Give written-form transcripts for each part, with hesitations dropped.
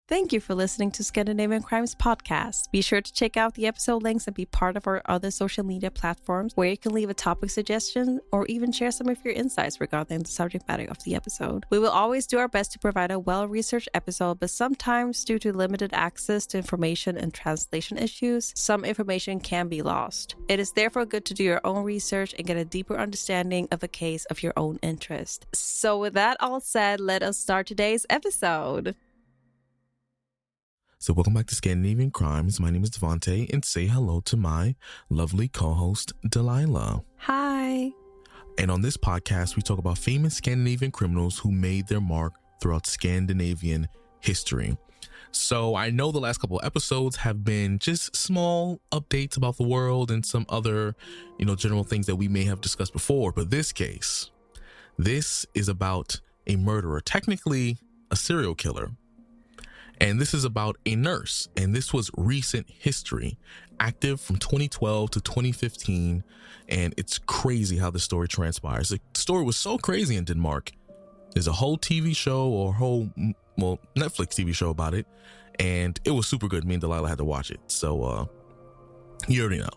Thank you for listening to Scandinavian Crimes Podcast. Be sure to check out the episode links and be part of our other social media platforms where you can leave a topic suggestion or even share some of your insights regarding the subject matter of the episode. We will always do our best to provide a well-researched episode, but sometimes due to limited access to information and translation issues, some information can be lost. It is therefore good to do your own research and get a deeper understanding of a case of your own interest. So with that all said, let us start today's episode. So welcome back to Scandinavian Crimes. My name is Devante, and say hello to my lovely co-host, Delila. Hi. And on this podcast, we talk about famous Scandinavian criminals who made their mark throughout Scandinavian history. So I know the last couple of episodes have been just small updates about the world and some other, general things that we may have discussed before. But this case, this is about a murderer, technically a serial killer. And this is about a nurse, and this was recent history, active from 2012 to 2015, and it's crazy how the story transpires. The story was so crazy in Denmark. There's a whole TV show or Netflix TV show about it, and it was super good. Me and Delila had to watch it, so you already know.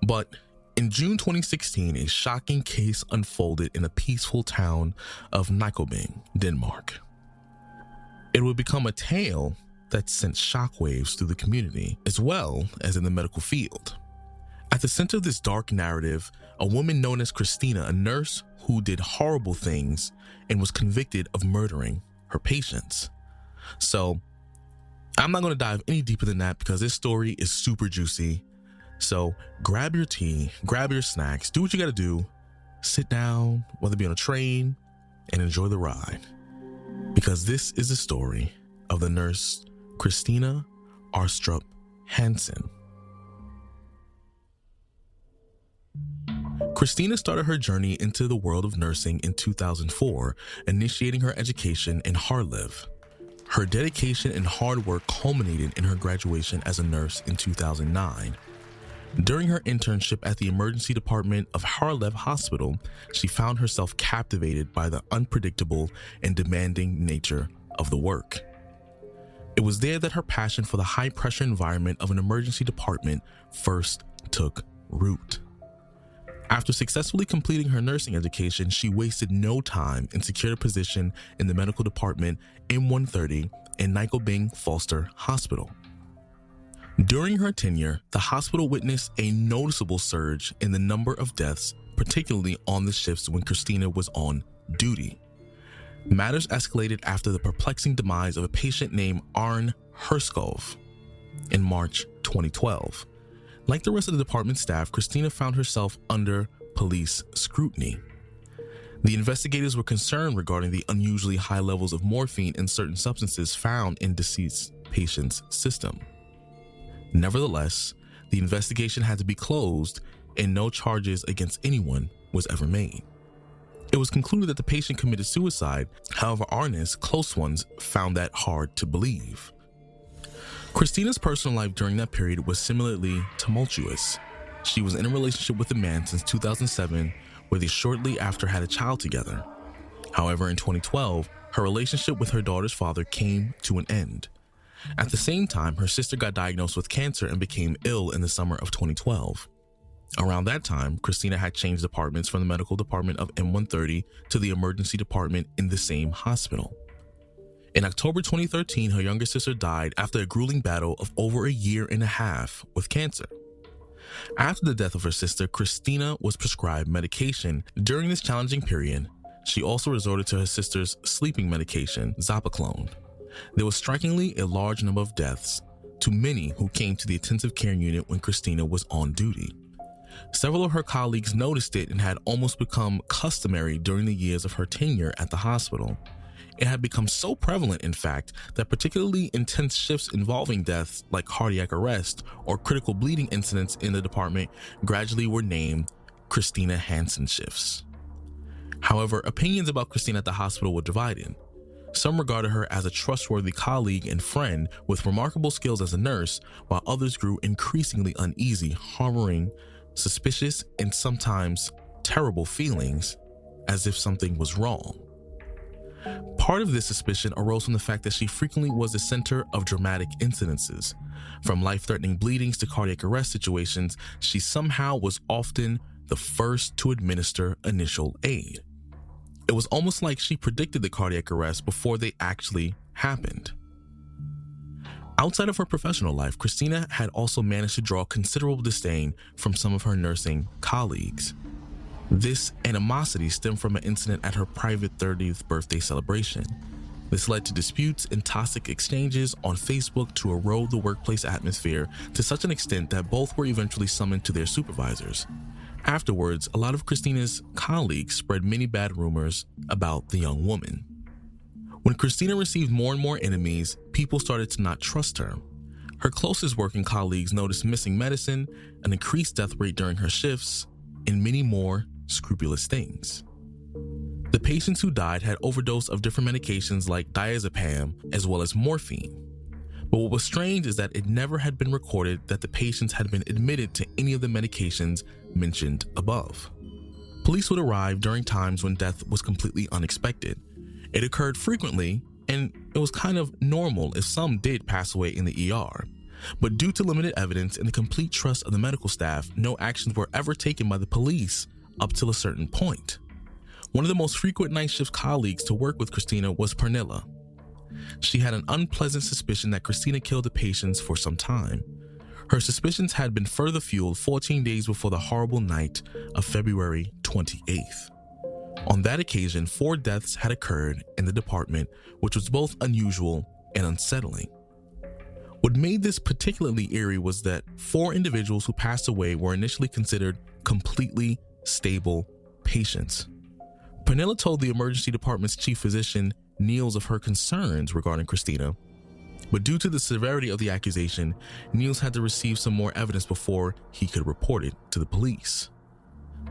But in June 2016, a shocking case unfolded in a peaceful town of Nykobing, Denmark. It would become a tale that sent shockwaves through the community, as well as in the medical field. At the center of this dark narrative, a woman known as Christina, a nurse who did horrible things and was convicted of murdering her patients. So I'm not going to dive any deeper than that because this story is super juicy. So grab your tea, grab your snacks, do what you got to do, sit down, whether it be on a train, and enjoy the ride. Because this is the story of the nurse Christina Aistrup Hansen. Christina started her journey into the world of nursing in 2004, initiating her education in Harlev. Her dedication and hard work culminated in her graduation as a nurse in 2009. During her internship at the emergency department of Harlev Hospital, she found herself captivated by the unpredictable and demanding nature of the work. It was there that her passion for the high-pressure environment of an emergency department first took root. After successfully completing her nursing education, she wasted no time and secured a position in the medical department M130 in Nykobing Falster Hospital. During her tenure, the hospital witnessed a noticeable surge in the number of deaths, particularly on the shifts when Christina was on duty. Matters escalated after the perplexing demise of a patient named Arne Herskov in March 2012. Like the rest of the department staff, Christina found herself under police scrutiny. The investigators were concerned regarding the unusually high levels of morphine and certain substances found in deceased patients' system. Nevertheless, the investigation had to be closed and no charges against anyone was ever made. It was concluded that the patient committed suicide. However, Arne's close ones found that hard to believe. Christina's personal life during that period was similarly tumultuous. She was in a relationship with a man since 2007, where they shortly after had a child together. However, in 2012, her relationship with her daughter's father came to an end. At the same time, her sister got diagnosed with cancer and became ill in the summer of 2012. Around that time, Christina had changed departments from the medical department of M130 to the emergency department in the same hospital. In October 2013, her younger sister died after a grueling battle of over a year and a half with cancer. After the death of her sister, Christina was prescribed medication. During this challenging period, she also resorted to her sister's sleeping medication, Zopiclone. There was strikingly a large number of deaths, to many who came to the intensive care unit when Christina was on duty. Several of her colleagues noticed it and had almost become customary during the years of her tenure at the hospital. It had become so prevalent, in fact, that particularly intense shifts involving deaths like cardiac arrest or critical bleeding incidents in the department gradually were named Christina Hansen shifts. However, opinions about Christina at the hospital were divided. Some regarded her as a trustworthy colleague and friend with remarkable skills as a nurse, while others grew increasingly uneasy, harboring suspicious and sometimes terrible feelings as if something was wrong. Part of this suspicion arose from the fact that she frequently was the center of dramatic incidences. From life-threatening bleedings to cardiac arrest situations, she somehow was often the first to administer initial aid. It was almost like she predicted the cardiac arrest before they actually happened. Outside of her professional life, Christina had also managed to draw considerable disdain from some of her nursing colleagues. This animosity stemmed from an incident at her private 30th birthday celebration. This led to disputes and toxic exchanges on Facebook to erode the workplace atmosphere to such an extent that both were eventually summoned to their supervisors. Afterwards, a lot of Christina's colleagues spread many bad rumors about the young woman. When Christina received more and more enemies, people started to not trust her. Her closest working colleagues noticed missing medicine, an increased death rate during her shifts, and many more scrupulous things. The patients who died had overdosed of different medications like diazepam as well as morphine. But what was strange is that it never had been recorded that the patients had been admitted to any of the medications mentioned above. Police would arrive during times when death was completely unexpected. It occurred frequently, and it was kind of normal if some did pass away in the ER. But due to limited evidence and the complete trust of the medical staff, no actions were ever taken by the police up till a certain point. One of the most frequent night shift colleagues to work with Christina was Pernilla. She had an unpleasant suspicion that Christina killed the patients for some time. Her suspicions had been further fueled 14 days before the horrible night of February 28th. On that occasion, 4 deaths had occurred in the department, which was both unusual and unsettling. What made this particularly eerie was that 4 individuals who passed away were initially considered completely stable patients. Pernilla told the emergency department's chief physician, Niels, of her concerns regarding Christina, but due to the severity of the accusation, Niels had to receive some more evidence before he could report it to the police.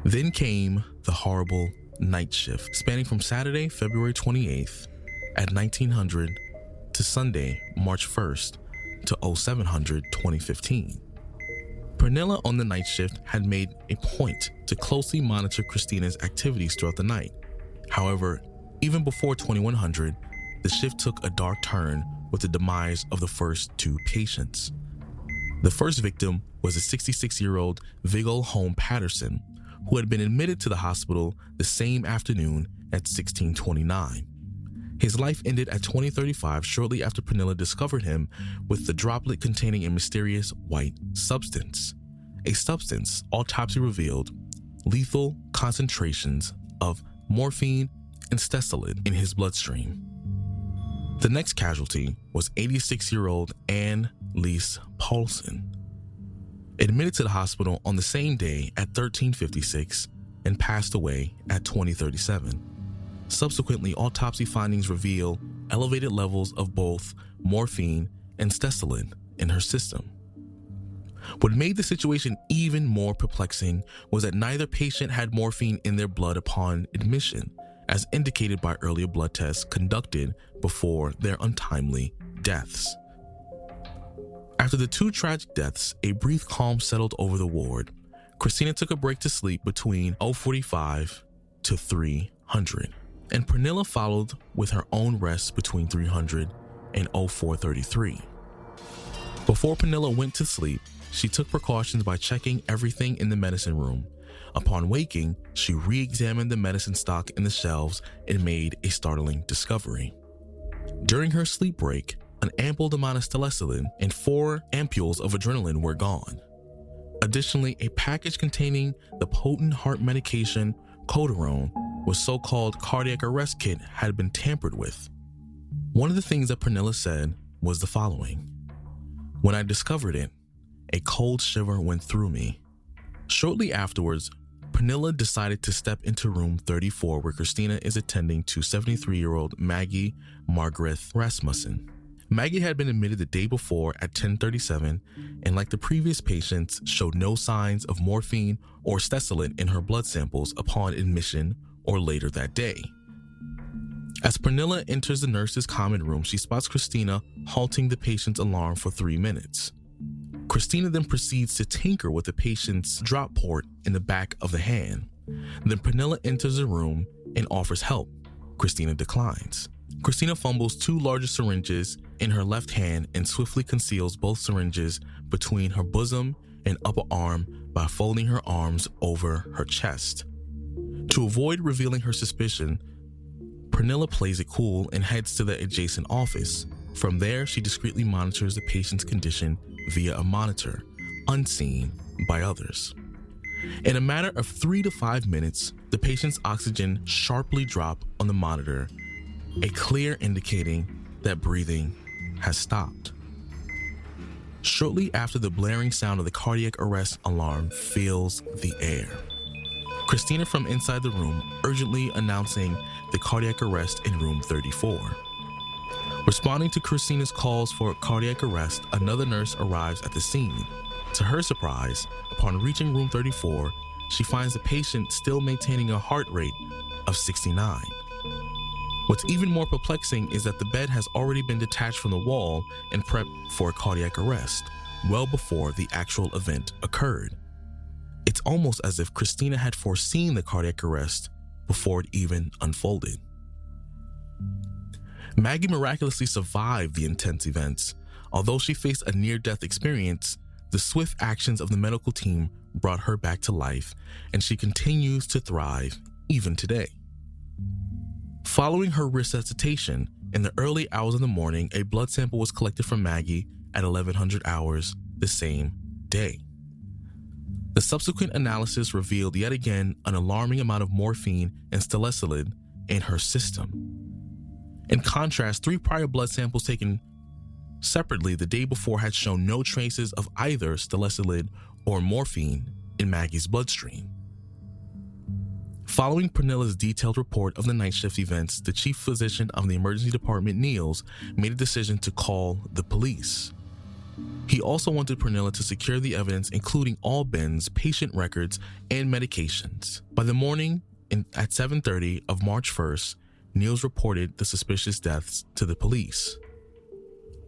Then came the horrible night shift, spanning from Saturday, February 28th at 1900 to Sunday, March 1st to 0700 2015. Pernilla on the night shift had made a point to closely monitor Christina's activities throughout the night. However, even before 2100, the shift took a dark turn with the demise of the first 2 patients. The first victim was a 66-year-old Viggo Holm Patterson, who had been admitted to the hospital the same afternoon at 1629. His life ended at 2035 shortly after Pernilla discovered him with the droplet containing a mysterious white substance. A substance, autopsy revealed, lethal concentrations of morphine and stessalid in his bloodstream. The next casualty was 86-year-old Anne Lise Paulsen, admitted to the hospital on the same day at 1356 and passed away at 2037. Subsequently, autopsy findings reveal elevated levels of both morphine and stessalid in her system. What made the situation even more perplexing was that neither patient had morphine in their blood upon admission, as indicated by earlier blood tests conducted before their untimely deaths. After the 2 tragic deaths, a brief calm settled over the ward. Christina took a break to sleep between 0:45 to 300, and Pernilla followed with her own rest between 300 and 0433. Before Pernilla went to sleep, she took precautions by checking everything in the medicine room. Upon waking, she re-examined the medicine stock in the shelves and made a startling discovery. During her sleep break, an ample amount of stessalid and 4 ampules of adrenaline were gone. Additionally, a package containing the potent heart medication Coderone with so-called cardiac arrest kit had been tampered with. One of the things that Pernilla said was the following: "When I discovered it, a cold shiver went through me." Shortly afterwards, Pernilla decided to step into room 34 where Christina is attending to 73-year-old Maggie Margrethe Rasmussen. Maggie had been admitted the day before at 10:37 and, like the previous patients, showed no signs of morphine or stessalid in her blood samples upon admission or later that day. As Pernilla enters the nurse's common room, she spots Christina halting the patient's alarm for 3 minutes. Christina then proceeds to tinker with the patient's drop port in the back of the hand. Then Pernilla enters the room and offers help. Christina declines. Christina fumbles 2 larger syringes in her left hand and swiftly conceals both syringes between her bosom and upper arm by folding her arms over her chest. To avoid revealing her suspicion, Pernilla plays it cool and heads to the adjacent office. From there, she discreetly monitors the patient's condition via a monitor, unseen by others. In a matter of 3 to 5 minutes, the patient's oxygen sharply drops on the monitor, a clear indicating that breathing has stopped. Shortly after, the blaring sound of the cardiac arrest alarm fills the air. Christina from inside the room urgently announcing the cardiac arrest in room 34. Responding to Christina's calls for cardiac arrest, another nurse arrives at the scene. To her surprise, upon reaching room 34, she finds the patient still maintaining a heart rate of 69. What's even more perplexing is that the bed has already been detached from the wall and prepped for a cardiac arrest, well before the actual event occurred. It's almost as if Christina had foreseen the cardiac arrest before it even unfolded. Maggie miraculously survived the intense events. Although she faced a near-death experience, the swift actions of the medical team brought her back to life, and she continues to thrive even today. Following her resuscitation, in the early hours of the morning, a blood sample was collected from Maggie at 1100 hours the same day. The subsequent analysis revealed yet again an alarming amount of morphine and stelacilid in her system. In contrast, 3 prior blood samples taken separately the day before had shown no traces of either stelacilid or morphine in Maggie's bloodstream. Following Pernilla's detailed report of the night shift events, the chief physician of the emergency department, Niels, made a decision to call the police. He also wanted Pernilla to secure the evidence, including all bins, patient records, and medications. By the morning at 7:30 of March 1st, Niels reported the suspicious deaths to the police.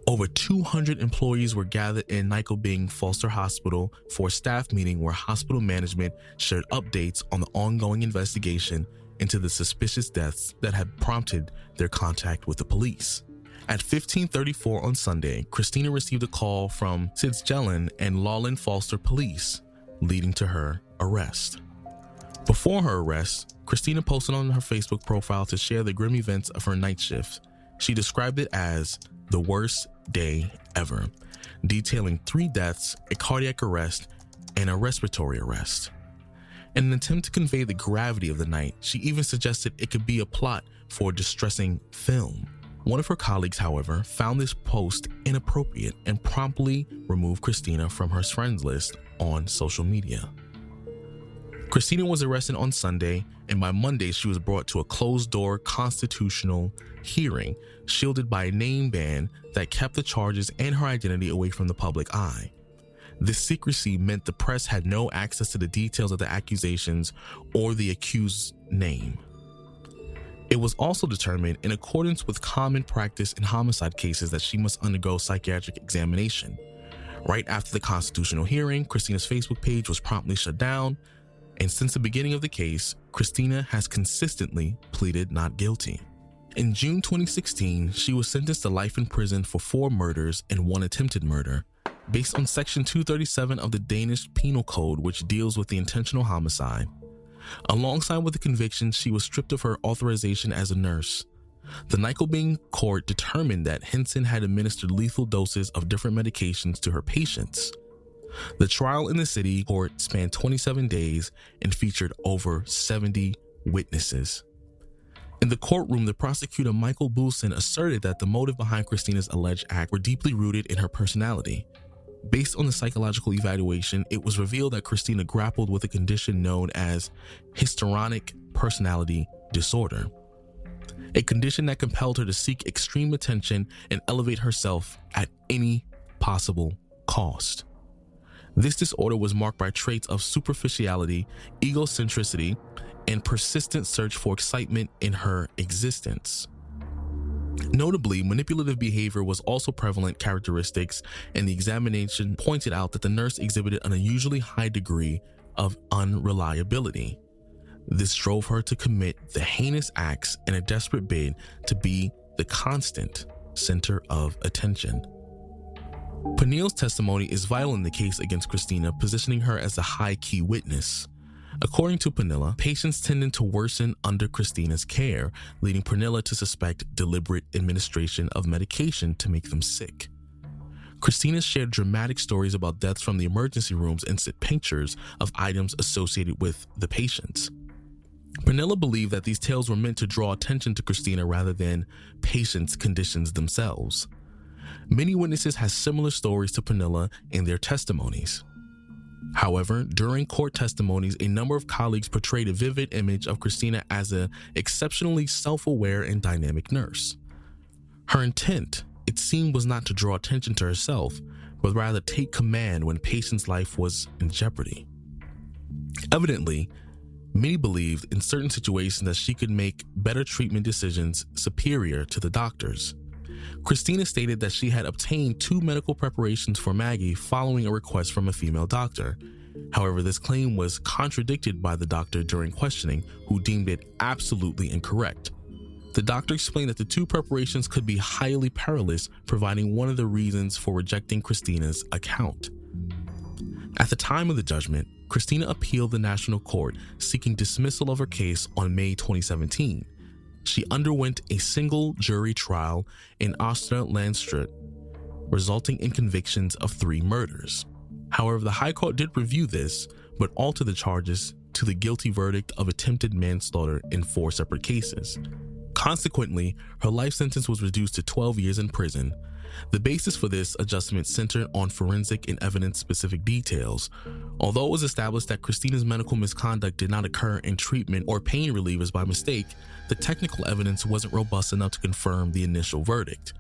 Over 200 employees were gathered in Nykobing Foster Hospital for a staff meeting where hospital management shared updates on the ongoing investigation into the suspicious deaths that had prompted their contact with the police. At 15:34 on Sunday, Christina received a call from Sidsjælland and Lolland Foster Police, leading to her arrest. Before her arrest, Christina posted on her Facebook profile to share the grim events of her night shift. She described it as the worst day ever, detailing 3 deaths, a cardiac arrest, and a respiratory arrest. In an attempt to convey the gravity of the night, she even suggested it could be a plot for a distressing film. One of her colleagues, however, found this post inappropriate and promptly removed Christina from her friends list on social media. Christina was arrested on Sunday, and by Monday she was brought to a closed-door constitutional hearing, shielded by a name ban that kept the charges and her identity away from the public eye. This secrecy meant the press had no access to the details of the accusations or the accused's name. It was also determined, in accordance with common practice in homicide cases, that she must undergo psychiatric examination. Right after the constitutional hearing, Christina's Facebook page was promptly shut down, and since the beginning of the case, Christina has consistently pleaded not guilty. In June 2016, she was sentenced to life in prison for 4 murders and 1 attempted murder, based on Section 237 of the Danish Penal Code, which deals with the intentional homicide. Alongside with the conviction, she was stripped of her authorization as a nurse. The Nykobing court determined that Hansen had administered lethal doses of different medications to her patients. The trial in the city court spanned 27 days and featured over 70 witnesses. In the courtroom, the prosecutor Michael Boulson asserted that the motive behind Christina's alleged act were deeply rooted in her personality. Based on the psychological evaluation, it was revealed that Christina grappled with a condition known as histrionic personality disorder, a condition that compelled her to seek extreme attention and elevate herself at any possible cost. This disorder was marked by traits of superficiality, egocentricity, and persistent search for excitement in her existence. Notably, manipulative behavior was also prevalent characteristics, and the examination pointed out that the nurse exhibited an unusually high degree of unreliability. This drove her to commit the heinous acts in a desperate bid to be the constant center of attention. Pernille's testimony is vital in the case against Christina, positioning her as a high-key witness. According to Pernille, patients tended to worsen under Christina's care, leading Pernille to suspect deliberate administration of medication to make them sick. Christina shared dramatic stories about deaths from the emergency rooms and sent pictures of items associated with the patients. Pernille believed that these tales were meant to draw attention to Christina rather than patients' conditions themselves. Many witnesses had similar stories to Pernille in their testimonies. However, during court testimonies, a number of colleagues portrayed a vivid image of Christina as an exceptionally self-aware and dynamic nurse. Her intent, it seemed, was not to draw attention to herself, but rather take command when a patient's life was in jeopardy. Evidently, many believed in certain situations that she could make better treatment decisions superior to the doctors. Christina stated that she had obtained 2 medical preparations for Maggie following a request from a female doctor. However, this claim was contradicted by the doctor during questioning, who deemed it absolutely incorrect. The doctor explained that the 2 preparations could be highly perilous, providing one of the reasons for rejecting Christina's account. At the time of the judgment, Christina appealed the national court, seeking dismissal of her case on May 2017. She underwent a single jury trial in Österlandsträtt, resulting in convictions of 3 murders. However, the High Court did review this, but altered the charges to the guilty verdict of attempted manslaughter in 4 separate cases. Consequently, her life sentence was reduced to 12 years in prison. The basis for this adjustment centered on forensic and evidence-specific details. Although it was established that Christina's medical misconduct did not occur in treatment or pain relievers by mistake, the technical evidence wasn't robust enough to confirm the initial verdict.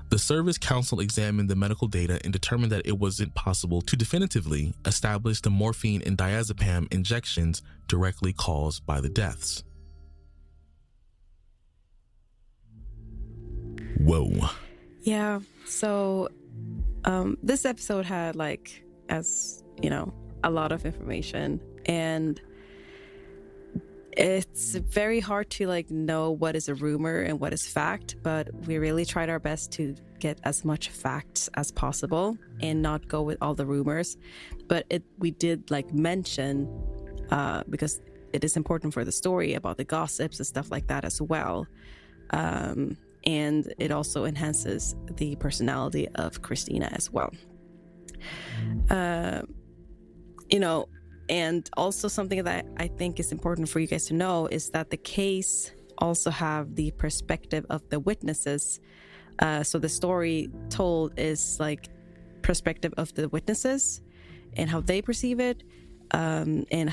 The Service Council examined the medical data and determined that it wasn't possible to definitively establish the morphine and diazepam injections directly caused by the deaths. Whoa. Yeah, so this episode had, like, as you know, a lot of information, and it's very hard to like know what is a rumor and what is fact, but we really tried our best to get as much facts as possible and not go with all the rumors. But we did like mention, because it is important for the story, about the gossips and stuff like that as well. And it also enhances the personality of Christina as well. You know, and also something that I think is important for you guys to know is that the case also have the perspective of the witnesses. So the story told is like perspective of the witnesses and how they perceive it, and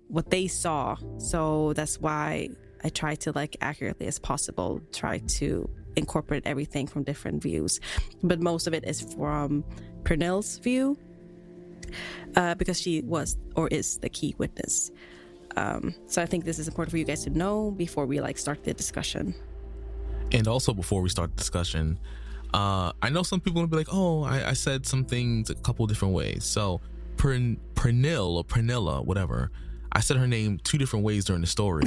what they saw. So that's why I try to, like, accurately as possible, try to incorporate everything from different views. But most of it is from Pernille's view, because she was or is the key witness. So I think this is important for you guys to know before we like start the discussion. And also before we start the discussion, I know some people will be like, oh, I said some things a couple different ways. So Pernille or Pernilla, whatever, I said her name 2 different ways during the story.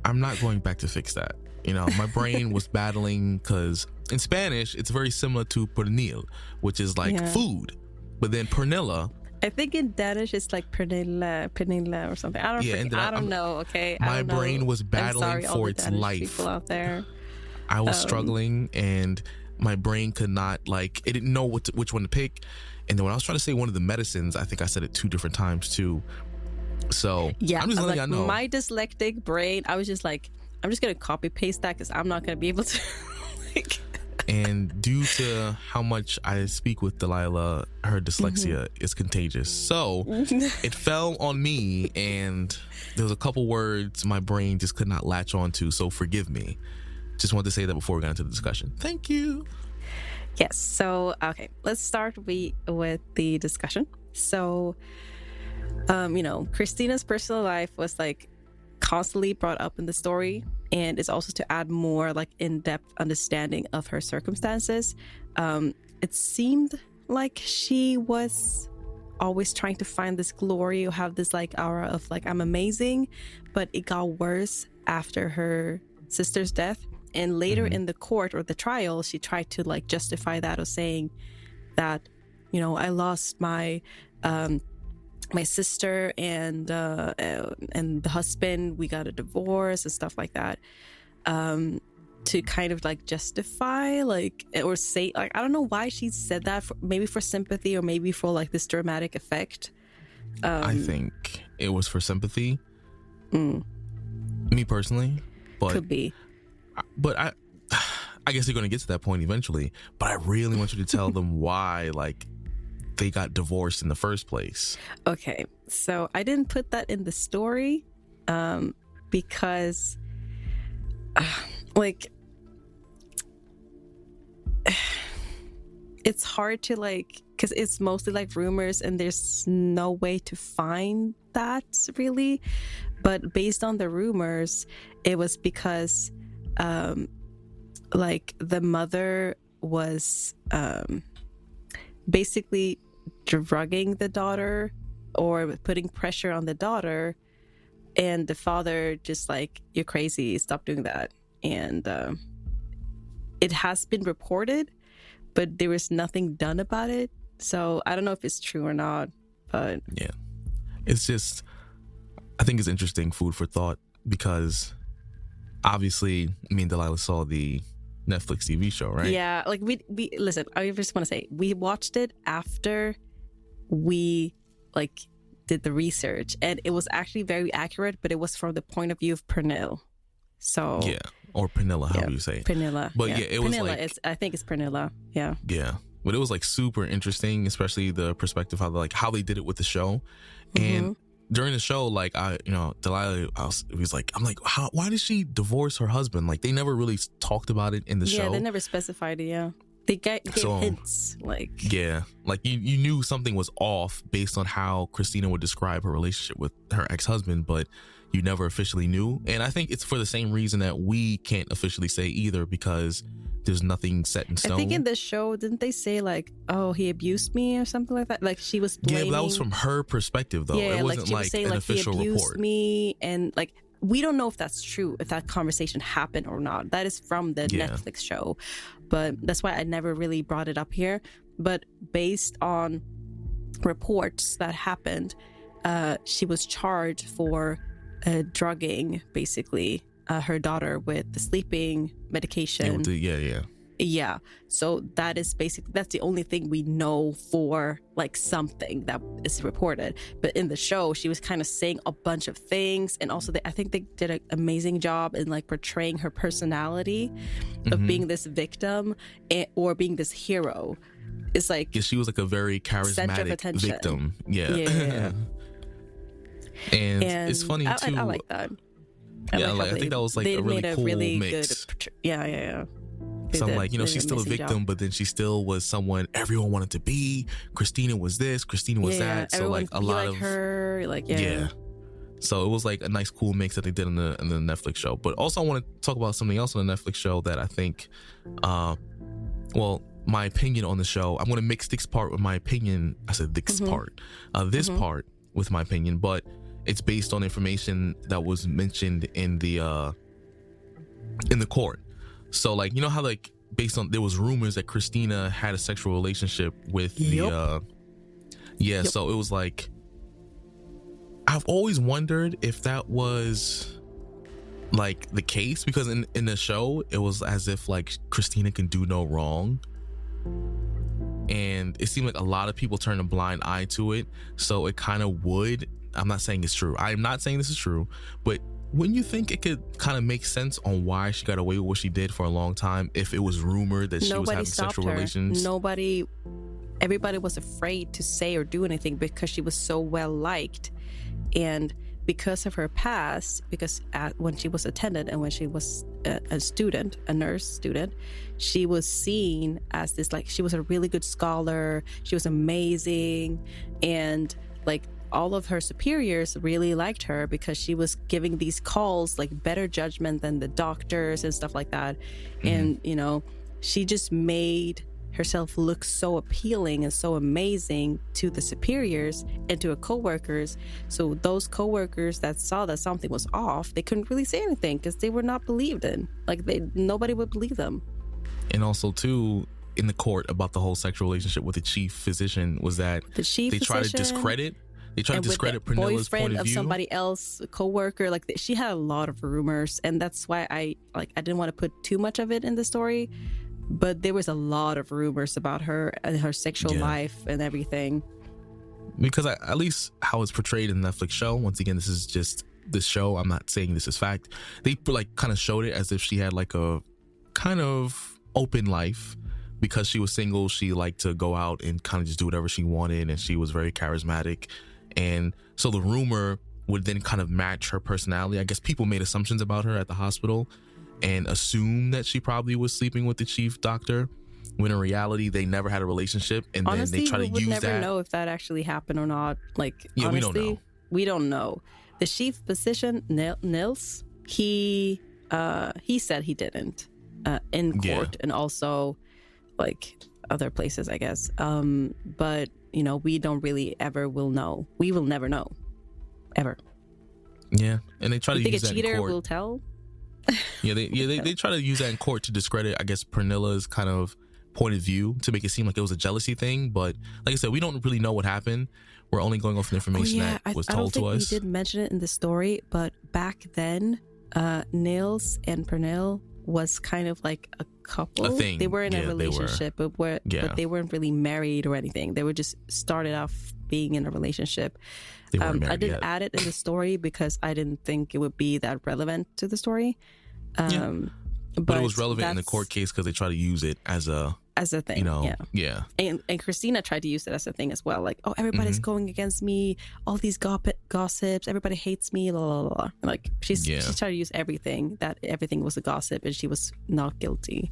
I'm not going back to fix that. You know, my brain was battling because in Spanish, it's very similar to pernil, which is like food. But then Pernilla, I think in Danish it's like Pernilla or something. I don't know. Okay, my brain was battling for its life. People out there, I was struggling, and my brain could not, like, it didn't know which one to pick. And then when I was trying to say one of the medicines, I think I said it 2 different times too. So yeah, I'm just letting y'all know. My dyslexic brain, I was just like, I'm just gonna copy paste that because I'm not gonna be able to. Like. And due to how much I speak with Delila, her dyslexia is contagious. So it fell on me, and there was a couple words my brain just could not latch on to. So forgive me. Just wanted to say that before we got into the discussion. Thank you. Yes. So, okay, let's start with the discussion. So, you know, Christina's personal life was like constantly brought up in the story, and it's also to add more like in-depth understanding of her circumstances. It seemed like she was always trying to find this glory or have this like aura of like I'm amazing, but it got worse after her sister's death. And later in the court or the trial, she tried to like justify that or saying that, you know, I lost my my sister and the husband, we got a divorce and stuff like that, to kind of like justify like or say like I don't know why she said that, maybe for sympathy or maybe for like this dramatic effect. I think it was for sympathy. Me personally, but could be. But I guess you're going to get to that point eventually. But I really want you to tell them why, like, they got divorced in the first place. Okay, so I didn't put that in the story because, like, it's hard to like, because it's mostly like rumors and there's no way to find that really. But based on the rumors, it was because like the mother was basically drugging the daughter or putting pressure on the daughter, and the father just like, you're crazy, stop doing that. And it has been reported, but there was nothing done about it, so I don't know if it's true or not. But yeah, it's just, I think it's interesting food for thought, because obviously me and Delila saw the Netflix TV show, right? Yeah, like we listen, I just want to say we watched it after we like did the research, and it was actually very accurate, but it was from the point of view of Pernille. So yeah, or Pernilla, however you say it. Pernilla. But yeah, it was Pernilla, like, I think it's Pernilla. Yeah. Yeah, but it was like super interesting, especially the perspective how they did it with the show. And during the show, like Delila, I'm like, why did she divorce her husband? Like they never really talked about it in the show. Yeah, they never specified it. Yeah, they gave hints. Like yeah, like you knew something was off based on how Christina would describe her relationship with her ex-husband, but you never officially knew. And I think it's for the same reason that we can't officially say either, because there's nothing set in stone. I think in the show, didn't they say like, oh, he abused me or something like that? Like she was blaming. Yeah, but that was from her perspective though. Yeah, it wasn't she was saying, an like, official he abused report. Me, and like we don't know if that's true, if that conversation happened or not. That is from the Netflix show, but that's why I never really brought it up here. But based on reports that happened, she was charged for drugging basically her daughter with the sleeping medication. Yeah. So that is basically, that's the only thing we know for like something that is reported. But in the show, she was kind of saying a bunch of things, and also I think they did an amazing job in like portraying her personality of being this victim or being this hero. It's like, yeah, she was like a very charismatic victim. Yeah. And it's funny too. I like that. I think that was like a really cool mix. Yeah. So I'm like, she's still a victim, job. but then she still was someone everyone wanted to be. Christina was this, Christina was that. So like a lot of her, like So it was like a nice cool mix that they did in the Netflix show. But also I want to talk about something else on the Netflix show that I think, my opinion on the show. I'm going to mix this part with my opinion. I said this part. This part with my opinion, but it's based on information that was mentioned in the court. So like, how like based on, there was rumors that Christina had a sexual relationship with So it was like, I've always wondered if that was like the case, because in the show it was as if like Christina can do no wrong, and it seemed like a lot of people turned a blind eye to it. So it kind of would, I'm not saying it's true, I'm not saying this is true, but wouldn't you think it could kind of make sense on why she got away with what she did for a long time if it was rumored that she was having sexual relations? Everybody was afraid to say or do anything because she was so well liked, and because of her past, because when she was attendant and when she was a nurse student, she was seen as this, like, she was a really good scholar, she was amazing, and like all of her superiors really liked her because she was giving these calls like better judgment than the doctors and stuff like that. And she just made herself look so appealing and so amazing to the superiors and to her co-workers. So those co-workers that saw that something was off, they couldn't really say anything because they were not believed in. Like, nobody would believe them. And also, too, in the court about the whole sexual relationship with the chief physician was that they try to discredit. They try to discredit Pernilla's point of view. Somebody else, co-worker. Like, she had a lot of rumors, and that's why I didn't want to put too much of it in the story. But there was a lot of rumors about her and her sexual life and everything. Because at least how it's portrayed in the Netflix show, once again, this is just this show. I'm not saying this is fact. They like kind of showed it as if she had like a kind of open life. Because she was single, she liked to go out and kind of just do whatever she wanted, and she was very charismatic. And so the rumor would then kind of match her personality. I guess people made assumptions about her at the hospital and assumed that she probably was sleeping with the chief doctor, when in reality they never had a relationship. And honestly, then they try to use that. We would never know if that actually happened or not. Like, honestly, we don't know. The chief physician, Nils, he said he didn't in court, and also like other places, I guess. But you know, we don't really ever will know. We will never know, ever. Yeah, and they try to use that in court. Think a cheater will tell? They try to use that in court to discredit, I guess, Pernilla's kind of point of view to make it seem like it was a jealousy thing. But like I said, we don't really know what happened. We're only going off the information that was told to us. I think we did mention it in the story, but back then, Nils and Pernilla was kind of like a couple. A thing. They were in a relationship, but they weren't really married or anything. They were just started off being in a relationship. I didn't add it in the story because I didn't think it would be that relevant to the story. But it was relevant in the court case because they try to use it as a thing, you know. Yeah. And Christina tried to use it as a thing as well. Like, oh, everybody's going against me. All these gossips. Everybody hates me. Blah, blah, blah. Like, she tried to use everything was a gossip, and she was not guilty.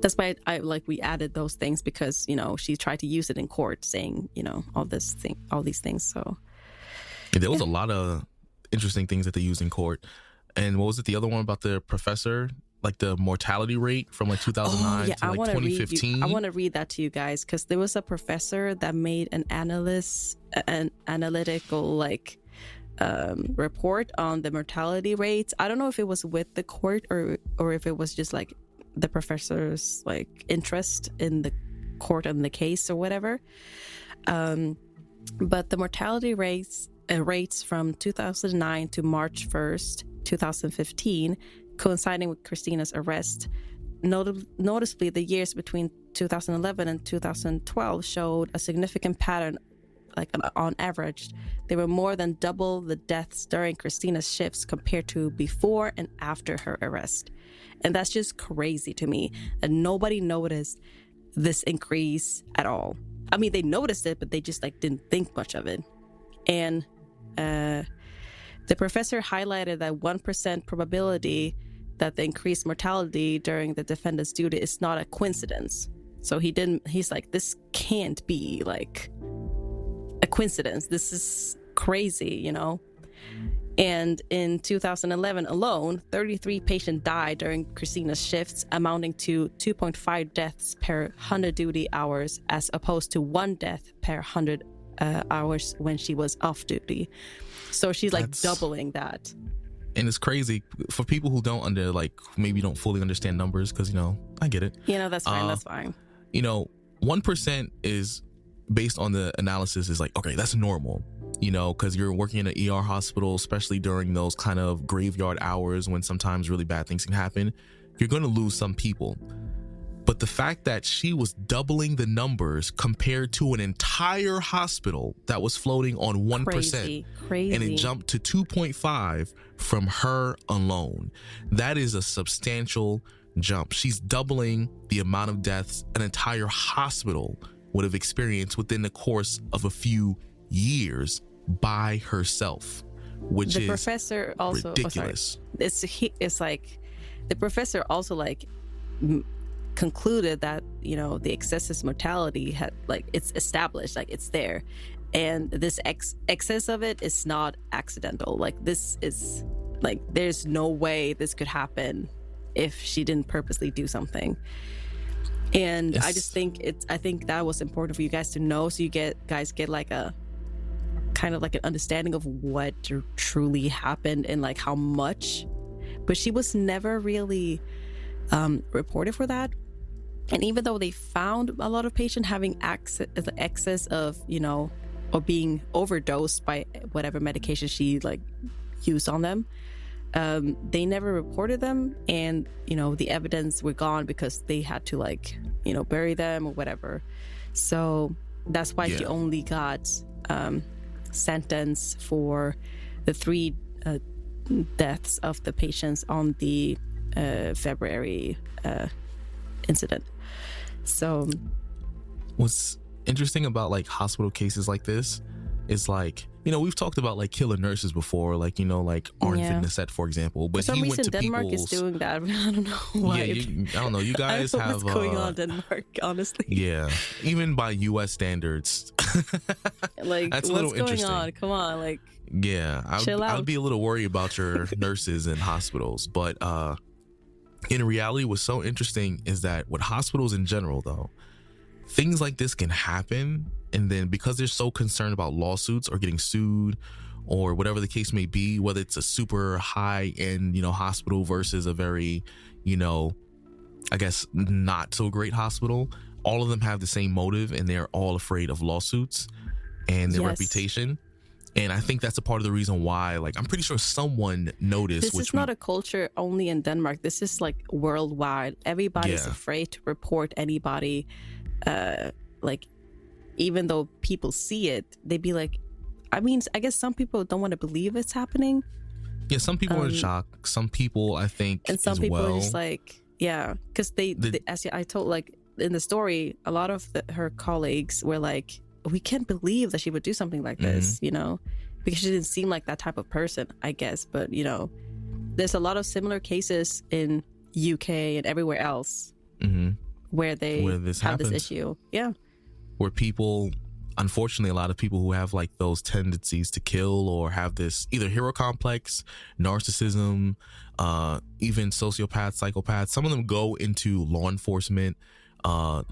That's why we added those things, because, you know, she tried to use it in court, saying, you know, all these things. So there was a lot of interesting things that they used in court. And what was it? The other one about the professor, like the mortality rate from like 2009 to like 2015. I want to read that to you guys, because there was a professor that made an analytical like report on the mortality rates. I don't know if it was with the court or if it was just like the professor's like interest in the court and the case or whatever. But the mortality rates from 2009 to March 1st, 2015, coinciding with Christina's arrest. Noticeably, the years between 2011 and 2012 showed a significant pattern. Like, on average, there were more than double the deaths during Christina's shifts compared to before and after her arrest. And that's just crazy to me, that nobody noticed this increase at all. I mean, they noticed it, but they just like didn't think much of it. And the professor highlighted that 1% probability that the increased mortality during the defendant's duty is not a coincidence. So he's like, this can't be like a coincidence. This is crazy, you know? And in 2011 alone, 33 patients died during Christina's shifts, amounting to 2.5 deaths per 100 duty hours, as opposed to 1 death per 100 hours when she was off duty. So she's like doubling that. And it's crazy for people who maybe don't fully understand numbers, because, you know, I get it. You know, that's fine. That's fine. You know, 1% is based on the analysis is like, okay, that's normal, you know, because you're working in an ER hospital, especially during those kind of graveyard hours when sometimes really bad things can happen. You're going to lose some people. But the fact that she was doubling the numbers compared to an entire hospital that was floating on 1%, crazy. And it jumped to 2.5 from her alone. That is a substantial jump. She's doubling the amount of deaths an entire hospital would have experienced within the course of a few years by herself, which the is professor also ridiculous. It's like the professor also like concluded that, you know, the excessive mortality had like, it's established, like it's there, and this excess of it is not accidental. Like, this is like, there's no way this could happen if she didn't purposely do something. And Yes. I just think I think that was important for you guys to know, so you guys get like a kind of like an understanding of what truly happened and like how much. But she was never really reported for that. And even though they found a lot of patients having excess of, you know, or being overdosed by whatever medication she like used on them, they never reported them. And, you know, the evidence were gone because they had to like, you know, bury them or whatever. So that's why she only got sentenced for the 3 deaths of the patients on the February incident. So what's interesting about like hospital cases like this is like, you know, we've talked about like killer nurses before, like, you know, like Arne Finnesset, for example. But for some he reason went to Denmark people's... is doing that. I don't know why. Yeah, I don't know. You guys I don't know have what's going on in Denmark, honestly. Yeah, even by U.S. standards, like that's a what's little going interesting. on? Come on, like chill out. I'd be a little worried about your nurses in hospitals, but in reality, what's so interesting is that with hospitals in general, though, things like this can happen, and then because they're so concerned about lawsuits or getting sued or whatever the case may be, whether it's a super high end, you know, hospital versus a very, you know, I guess not so great hospital, all of them have the same motive, and they're all afraid of lawsuits and their reputation. And I think that's a part of the reason why, like, I'm pretty sure someone noticed. This is not a culture only in Denmark. This is like worldwide. Everybody's afraid to report anybody. Like, even though people see it, they'd be like, I mean, I guess some people don't want to believe it's happening. Yeah, some people are in shock. Some people, I think, and some people are just like, yeah, because they, as I told, like in the story, a lot of her colleagues were like, we can't believe that she would do something like this, you know, because she didn't seem like that type of person, I guess. But, you know, there's a lot of similar cases in UK and everywhere else where this have this issue. Yeah. Where people, unfortunately, a lot of people who have like those tendencies to kill or have this either hero complex, narcissism, even sociopaths, psychopaths, some of them go into law enforcement,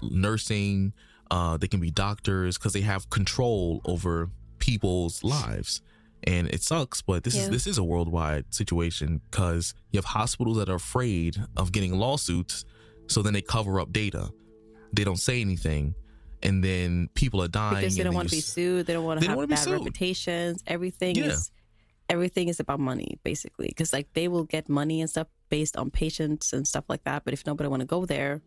nursing. They can be doctors because they have control over people's lives, and it sucks. But this is a worldwide situation because you have hospitals that are afraid of getting lawsuits, so then they cover up data. They don't say anything, and then people are dying because they don't want to be sued. They don't want to have bad reputations. Everything is about money, basically, because like they will get money and stuff based on patients and stuff like that. But if nobody want to go there,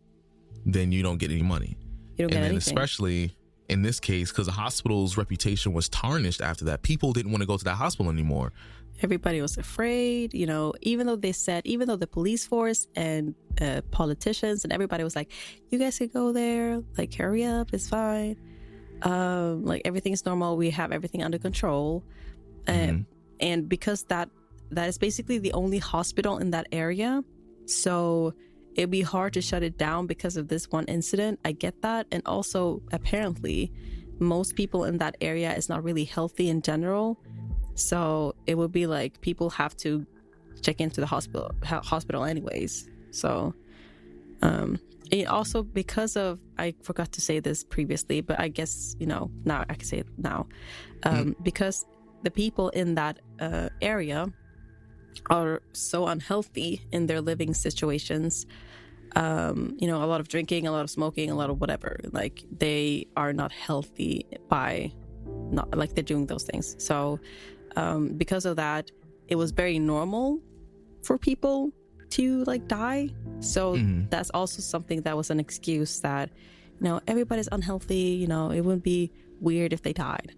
then you don't get any money. You don't get anything. Especially in this case, because the hospital's reputation was tarnished after that. People didn't want to go to that hospital anymore. Everybody was afraid, you know, even though the police force and politicians and everybody was like, you guys could go there, like hurry up, it's fine. Like everything's normal. We have everything under control. And because that is basically the only hospital in that area. So it'd be hard to shut it down because of this one incident. I get that. And also, apparently, most people in that area is not really healthy in general. So it would be like people have to check into the hospital anyways. So it also, because of, I forgot to say this previously, but I guess, you know, now I can say it now. Because the people in that area are so unhealthy in their living situations, you know, a lot of drinking, a lot of smoking, a lot of whatever, like they are not healthy by not like they're doing those things. So because of that, it was very normal for people to like die. So that's also something that was an excuse that, you know, everybody's unhealthy, you know, it wouldn't be weird if they died.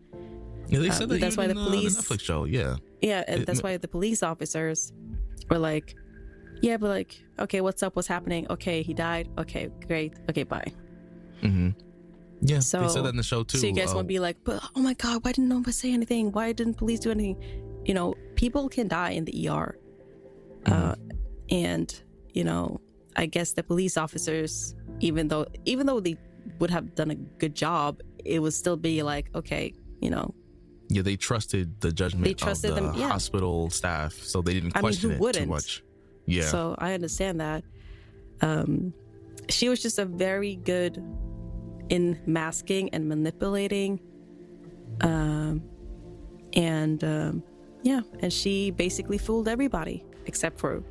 Yeah, they said that that's why the police, the Netflix show, and that's why the police officers were like, yeah, but like, okay, what's up? What's happening? Okay, he died. Okay, great. Okay, bye. Yeah, so, they said that in the show too. So you guys want to be like, but oh my God, why didn't nobody say anything? Why didn't police do anything? You know, people can die in the ER. And, you know, I guess the police officers, even though they would have done a good job, it would still be like, okay, you know. Yeah, they trusted the judgment of the hospital staff, so they didn't question it too much. Yeah. So I understand that. She was just a very good in masking and manipulating. And she basically fooled everybody except for,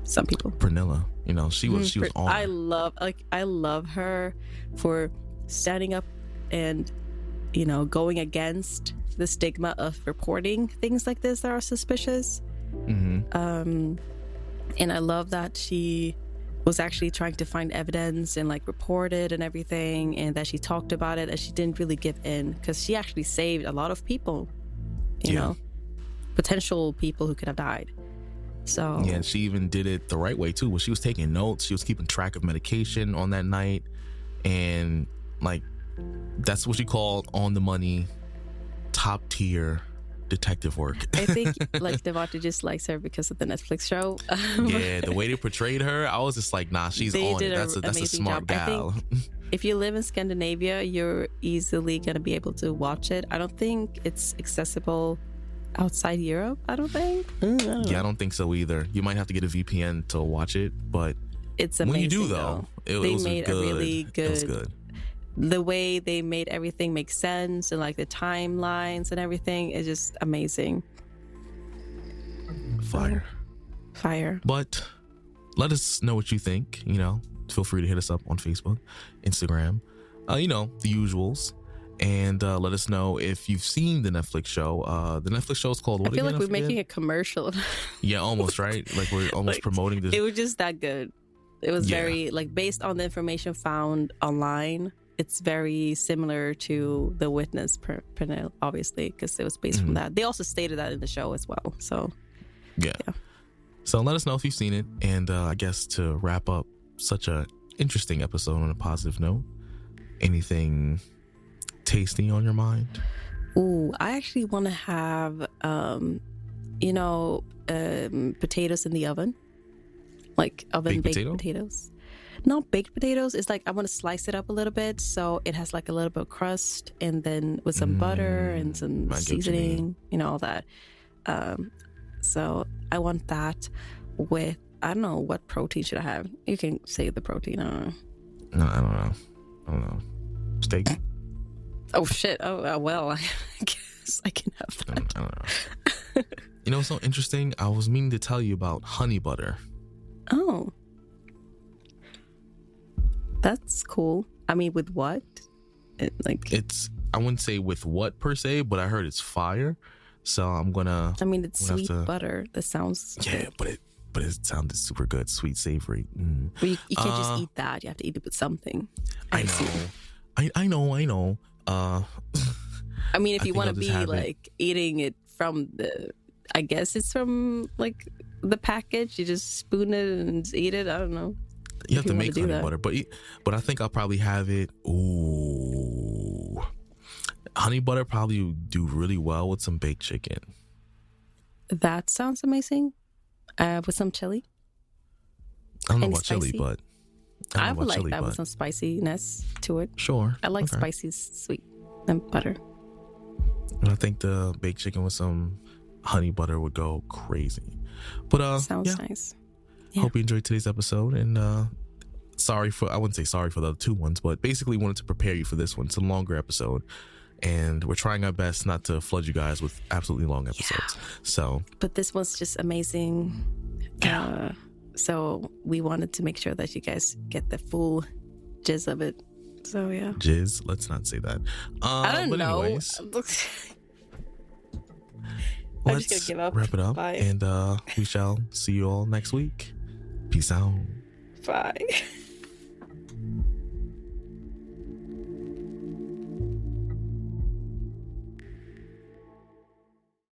some people. Pernilla, she was on. I love her for standing up and, going against the stigma of reporting things like this that are suspicious. Mm-hmm. And I love that she was actually trying to find evidence and report it and everything, and that she talked about it, and she didn't really give in, because she actually saved a lot of people, you know, potential people who could have died. So yeah, and she even did it the right way too. Well, she was taking notes, she was keeping track of medication on that night, and that's what she called on the money, top tier detective work. I think Devante just likes her because of the Netflix show. Yeah, the way they portrayed her, I was just like, nah, she's on it. That's a smart gal. I think if you live in Scandinavia, you're easily going to be able to watch it. I don't think it's accessible outside Europe. I don't think. I don't think so either. You might have to get a VPN to watch it, but it's amazing. When you do though, it was made good. A really good. It was good. The way they made everything make sense, and the timelines and everything is just amazing. Fire. But let us know what you think. Feel free to hit us up on Facebook, Instagram, the usuals. And let us know if you've seen the Netflix show. The Netflix show is called what again? I feel like we're making a commercial. Yeah, almost, right? We're almost promoting this. It was just that good. It was very, based on the information found online, it's very similar to The Witness, obviously, because it was based from that. They also stated that in the show as well. So, yeah. So let us know if you've seen it. And I guess to wrap up such a interesting episode on a positive note, anything tasty on your mind? Ooh, I actually want to have, potatoes in the oven. Oven baked potatoes. Not baked potatoes. It's I want to slice it up a little bit so it has a little bit of crust, and then with some butter and some seasoning, all that. So I want that with, I don't know, what protein should I have? You can say the protein. I don't know. No, I don't know. Steak? Oh, shit. Oh, well, I guess I can have that. I don't know. What's so interesting? I was meaning to tell you about honey butter. Oh. That's cool. I mean, with what? It's, I wouldn't say with what per se, but I heard it's fire. So I'm gonna. I mean, it's sweet butter. That sounds. Yeah, good. but it sounded super good, sweet, savory. Well, you can't just eat that. You have to eat it with something. I know. I mean, if you want to be eating it from I guess it's from the package. You just spoon it and eat it. I don't know. You have to make honey butter, but I think I'll probably have it. Ooh, honey butter probably would do really well with some baked chicken. That sounds amazing. With some chili. I don't know about chili, but I would like that with some spiciness to it. Sure. I like spicy, sweet, and butter. And I think the baked chicken with some honey butter would go crazy. But sounds nice. Yeah. Hope you enjoyed today's episode, and I wouldn't say sorry for the other two ones, but basically wanted to prepare you for this one. It's a longer episode, and we're trying our best not to flood you guys with absolutely long episodes. But this one's just amazing. Yeah. So we wanted to make sure that you guys get the full jizz of it. So yeah. Jizz? Let's not say that. I don't know. Anyways, I'm just gonna give up. Wrap it up. Bye. And we shall see you all next week. Peace out. Bye.